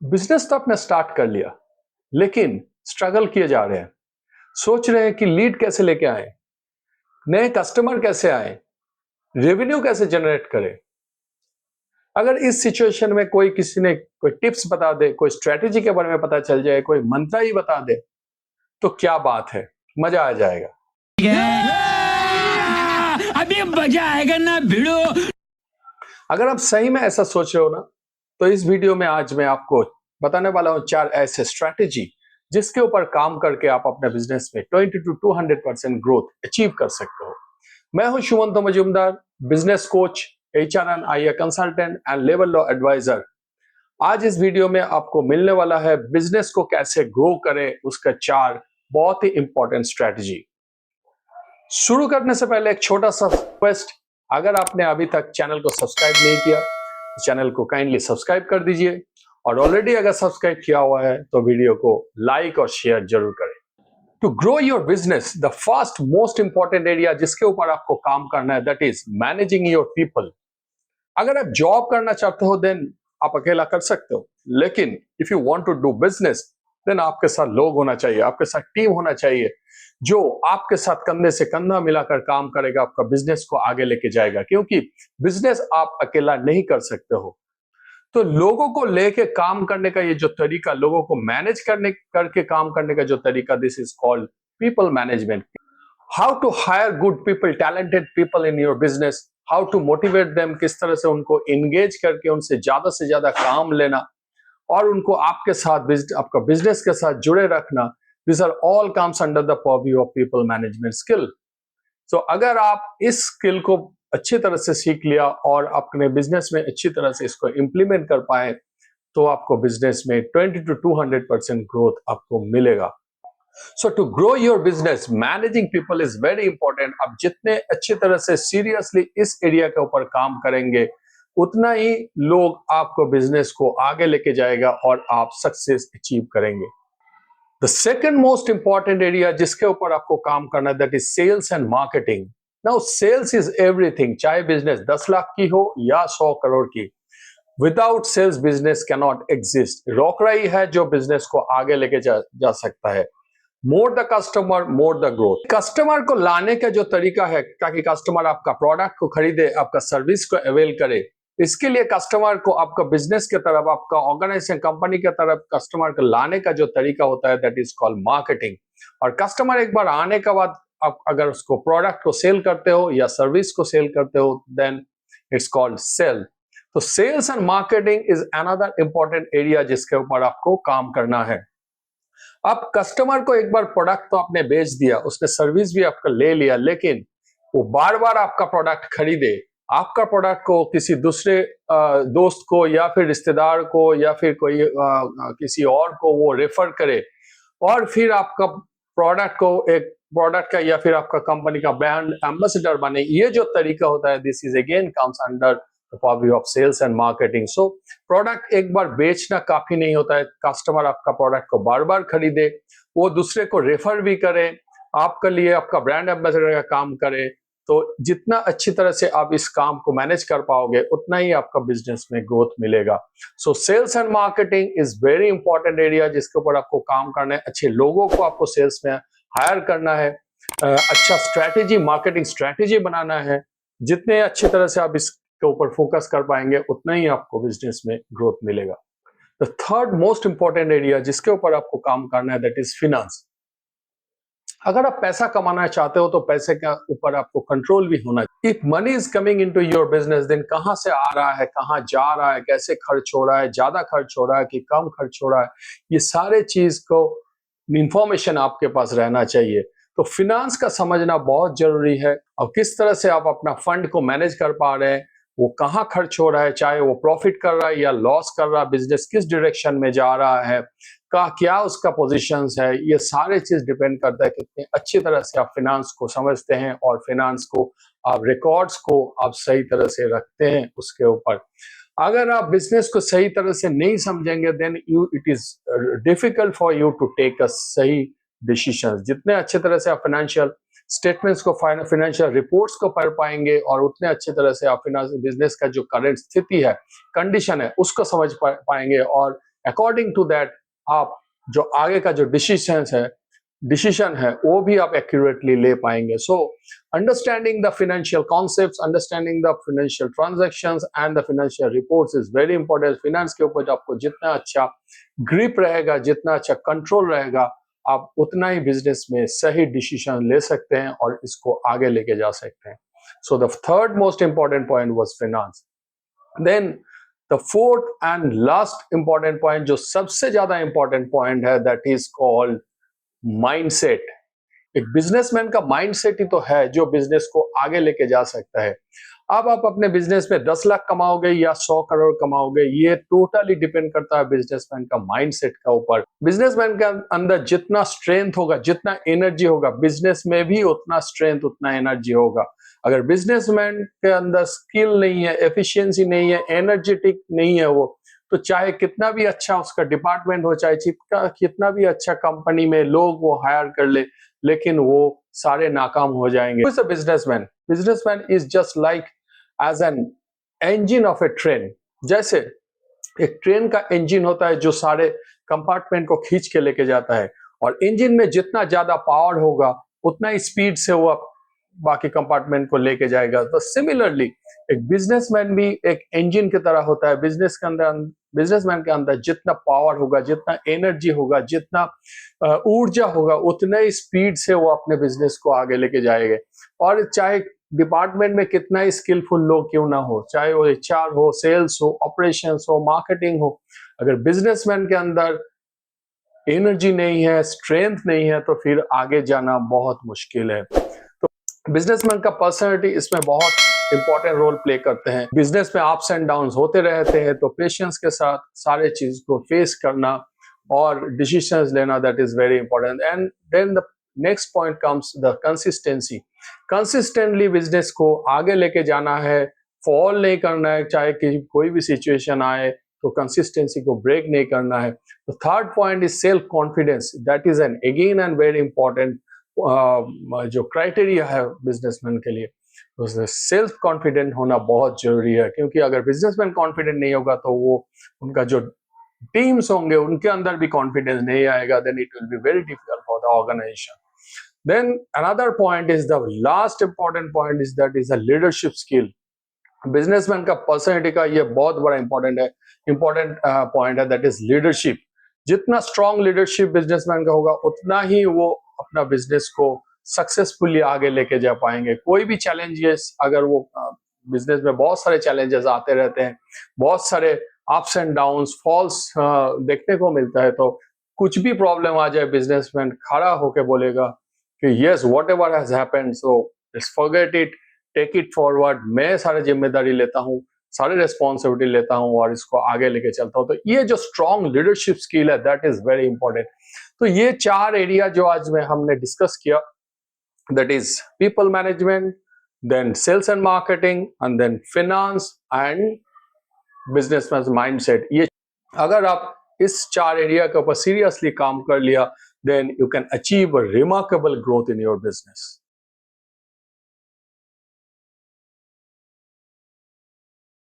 Business तो आपने start कर लिया, लेकिन स्ट्रगल किए जा रहे हैं। सोच रहे हैं कि लीड कैसे लेके आए, नए कस्टमर कैसे आए, रेवेन्यू कैसे जनरेट करें। अगर इस सिचुएशन में कोई किसी ने कोई टिप्स बता दे, कोई स्ट्रेटेजी के बारे में पता चल जाए, कोई मंत्र ही बता दे, तो क्या बात है, मजा आ जाएगा। अभी मजा आएगा ना भिड़ो। अगर आप सही में ऐसा सोच रहे हो ना, तो इस वीडियो में आज मैं आपको बताने वाला हूं 4 ऐसे स्ट्रैटेजी जिसके ऊपर काम करके आप अपने बिजनेस में 20 to 200% ग्रोथ अचीव कर सकते हो। मैं हूं Shubhant Majumdar, business coach, HR I consultant and labour law advisor. आज इस वीडियो में आपको मिलने वाला है बिजनेस को कैसे ग्रो करें, उसका 4 बहुत ही इंपॉर्टेंट स्ट्रैटेजी। शुरू करने से पहले एक छोटा सा रिक्वेस्ट, अगर आपने अभी तक चैनल को सब्सक्राइब नहीं किया तो चैनल को काइंडली सब्सक्राइब कर दीजिए, और ऑलरेडी अगर सब्सक्राइब किया हुआ है तो वीडियो को लाइक और शेयर जरूर करें। To grow your business, the first most important area जिसके ऊपर आपको काम करना है, that is managing your people. अगर आप जॉब करना चाहते हो देन आप अकेला कर सकते हो, लेकिन if you want to do business then आपके साथ लोग होना चाहिए, आपके साथ टीम होना चाहिए जो आपके साथ कंधे से कंधा मिलाकर काम करेगा, आपका बिजनेस को आगे लेके जाएगा, क्योंकि बिजनेस आप अकेला नहीं कर सकते हो। तो लोगों को लेके काम करने का ये जो तरीका, लोगों को मैनेज करने करके काम करने का जो तरीका, this is called people management. How to hire good people, talented people in your business, how to motivate them, किस तरह से उनको एंगेज करके उनसे ज्यादा काम लेना और उनको आपके साथ आपका बिजनेस के साथ जुड़े रखना। This are all comes under the purview of people management skill. तो अगर आप इस स्किल को अच्छी तरह से सीख लिया और अपने बिजनेस में अच्छी तरह से इसको इंप्लीमेंट कर पाए, तो आपको बिजनेस में 20 to 200% ग्रोथ आपको मिलेगा। So to grow your business, managing people is very important. आप जितने अच्छी तरह से सीरियसली इस एरिया के ऊपर काम करेंगे, उतना ही लोग आपको बिजनेस को आगे लेके जाएगा और आप सक्सेस अचीव करेंगे। The second most important area जिसके ऊपर आपको काम करना है, that is sales and marketing. Now sales is everything, चाहे बिजनेस 10 लाख की हो या 100 करोड़ की। Without sales business can not exist. रोकड़ा ही है जो बिजनेस को आगे लेके जा सकता है। More the customer more the growth. Customer को लाने का जो तरीका है ताकि कस्टमर आपका प्रोडक्ट को खरीदे, आपका सर्विस को अवेल करे, इसके लिए कस्टमर को आपका बिजनेस के तरफ, आपका ऑर्गेनाइजेशन कंपनी के तरफ कस्टमर को लाने का जो तरीका होता है, दैट इज कॉल्ड मार्केटिंग। और कस्टमर एक बार आने के बाद आप अगर उसको प्रोडक्ट को सेल करते हो या सर्विस को सेल करते हो, देन इट्स कॉल्ड सेल। तो sales and marketing is another important area जिसके ऊपर आपको काम करना है। आप कस्टमर को एक बार प्रोडक्ट तो आपने बेच दिया, उसने सर्विस भी आपका ले लिया, लेकिन वो बार बार आपका प्रोडक्ट खरीदे, आपका प्रोडक्ट को किसी दूसरे दोस्त को या फिर रिश्तेदार को या फिर कोई किसी और को वो रेफर करे, और फिर आपका प्रोडक्ट को एक प्रोडक्ट का या फिर आपका कंपनी का ब्रांड एम्बेसडर बने, ये जो तरीका होता है, this is again comes under the purview of sales and marketing. So product एक बार बेचना काफी नहीं होता है, कस्टमर आपका प्रोडक्ट को बार बार खरीदे, वो दूसरे को रेफर भी करे, आपके लिए आपका ब्रांड एम्बेसडर का काम करे। तो जितना अच्छी तरह से आप इस काम को मैनेज कर पाओगे, उतना ही आपका बिजनेस में ग्रोथ मिलेगा। So sales and marketing is very important area जिसके ऊपर आपको काम करना है। अच्छे लोगों को आपको सेल्स में हायर करना है, अच्छा स्ट्रैटेजी, मार्केटिंग स्ट्रैटेजी बनाना है। जितने अच्छी तरह से आप इसके ऊपर फोकस कर पाएंगे, उतना ही आपको बिजनेस में ग्रोथ मिलेगा। The third most important area जिसके ऊपर आपको काम करना है, दैट इज फिनेंस। अगर आप पैसा कमाना चाहते हो तो पैसे के ऊपर आपको कंट्रोल भी होना चाहिए। If money is coming into your business, then कहां से आ रहा है, कहां जा रहा है, कैसे खर्च हो रहा है, ज्यादा खर्च हो रहा है कि कम खर्च हो रहा है, ये सारे चीज को इंफॉर्मेशन आपके पास रहना चाहिए। तो फिनेंस का समझना बहुत जरूरी है, और किस तरह से आप अपना फंड को मैनेज कर पा रहे हैं, वो कहाँ खर्च हो रहा है, चाहे वो प्रॉफिट कर रहा है या लॉस कर रहा है, बिजनेस किस डायरेक्शन में जा रहा है, का क्या उसका पोजीशंस है, ये सारे चीज डिपेंड करता है कितनी अच्छी तरह से आप फिनेंस को समझते हैं और फिनेंस को आप रिकॉर्ड्स को आप सही तरह से रखते हैं उसके ऊपर। अगर आप बिजनेस को सही तरह से नहीं समझेंगे, then it is difficult for you to take a सही डिसीजन। जितने अच्छे तरह से आप फाइनेंशियल स्टेटमेंट्स को, फाइनेंशियल रिपोर्ट्स को पढ़ पाएंगे, और उतने अच्छे तरह से आप बिजनेस का जो करंट स्थिति है, कंडीशन है, उसको समझ पाएंगे, और अकॉर्डिंग टू दैट आप जो आगे का जो डिसीजन है वो भी आप एक्यूरेटली ले पाएंगे. So understanding the financial concepts, understanding the financial transactions and the financial reports is very important. Finance के ऊपर आपको जितना अच्छा ग्रिप रहेगा, जितना अच्छा कंट्रोल रहेगा, आप उतना ही बिजनेस में सही डिसीजन ले सकते हैं और इसको आगे लेके जा सकते हैं. So the third most important point was finance. Then the fourth and last important point, जो सबसे ज्यादा इंपॉर्टेंट पॉइंट है, दैट इज कॉल्ड माइंडसेट. एक बिजनेसमैन का माइंडसेट ही तो है जो बिजनेस को आगे लेके जा सकता है. अब आप अपने बिजनेस में 10 लाख कमाओगे या 100 करोड़ कमाओगे, ये टोटली डिपेंड करता है बिजनेसमैन का माइंडसेट का ऊपर. बिजनेसमैन के अंदर जितना स्ट्रेंथ होगा, जितना एनर्जी होगा, बिजनेस में भी उतना स्ट्रेंथ, उतना एनर्जी होगा. अगर बिजनेसमैन के अंदर स्किल नहीं है, एफिशिएंसी नहीं है, एनर्जेटिक नहीं है वो, तो चाहे कितना भी अच्छा उसका डिपार्टमेंट हो, चाहे कितना भी अच्छा कंपनी में लोग वो हायर कर ले, लेकिन वो सारे नाकाम हो जाएंगे. Who is a businessman? Businessman is just like as an engine of a train. जैसे एक ट्रेन का इंजन होता है जो सारे कंपार्टमेंट को खींच के लेके जाता है, और इंजन में जितना ज्यादा पावर होगा उतना ही स्पीड से वो बाकी कंपार्टमेंट को लेके जाएगा. तो सिमिलरली एक बिजनेसमैन भी एक इंजन की तरह होता है. बिजनेसमैन के अंदर जितना पावर होगा, जितना एनर्जी होगा, जितना ऊर्जा होगा, उतने ही स्पीड से वो अपने बिजनेस को आगे लेके जाएंगे. और चाहे डिपार्टमेंट में कितना ही स्किलफुल लोग क्यों ना हो, चाहे वो एचआर हो, सेल्स हो, ऑपरेशंस हो, मार्केटिंग हो, अगर बिजनेसमैन के अंदर एनर्जी नहीं है, स्ट्रेंथ नहीं है, तो फिर आगे जाना बहुत मुश्किल है. तो बिजनेसमैन का पर्सनैलिटी इसमें बहुत इंपॉर्टेंट रोल प्ले करते हैं. बिजनेस में अप्स एंड डाउन्स होते रहते हैं, तो पेशेंस के साथ सारे चीज को फेस करना और डिसीजंस लेना, that is very important. And then the next point comes the consistency. Consistently business को आगे लेके जाना है, फॉल नहीं करना है, चाहे कि कोई भी सिचुएशन आए तो कंसिस्टेंसी को ब्रेक नहीं करना है. The third point is self confidence. That is an again and very important जो क्राइटेरिया है बिजनेसमैन के लिए. तो सेल्फ कॉन्फिडेंट होना बहुत जरूरी है, क्योंकि अगर बिजनेसमैन कॉन्फिडेंट नहीं होगा तो वो उनका जो टीम्स होंगे उनके अंदर भी कॉन्फिडेंस नहीं आएगा. Then it will be very difficult for the organisation. Then another point is the last important point is that is a leadership skill. Businessman का पर्सनैलिटी का ये बहुत बड़ा इंपॉर्टेंट पॉइंट है, दैट इज लीडरशिप. जितना strong leadership businessman का होगा, उतना ही वो अपना बिजनेस को सक्सेसफुली आगे लेके जा पाएंगे. कोई भी चैलेंजेस, अगर वो बिजनेस में बहुत सारे चैलेंजेस आते रहते हैं, बहुत सारे अप्स एंड डाउन्स, फॉल्स देखने को मिलता है, तो कुछ भी प्रॉब्लम आ जाए, बिजनेसमैन खड़ा होके बोलेगा कि yes, whatever has happened, so let's forget it, take it forward. मैं सारी जिम्मेदारी लेता हूँ, सारी रिस्पॉन्सिबिलिटी लेता हूँ और इसको आगे लेके चलता हूँ. तो ये जो स्ट्रॉन्ग लीडरशिप स्किल है, दैट इज वेरी इंपॉर्टेंट. तो ये 4 एरिया जो आज में हमने डिस्कस किया, that is people management, then sales and marketing, and then finance and businessman mindset. ये अगर आप इस 4 एरिया के ऊपर सीरियसली काम कर लिया, then you can achieve a remarkable growth in your business.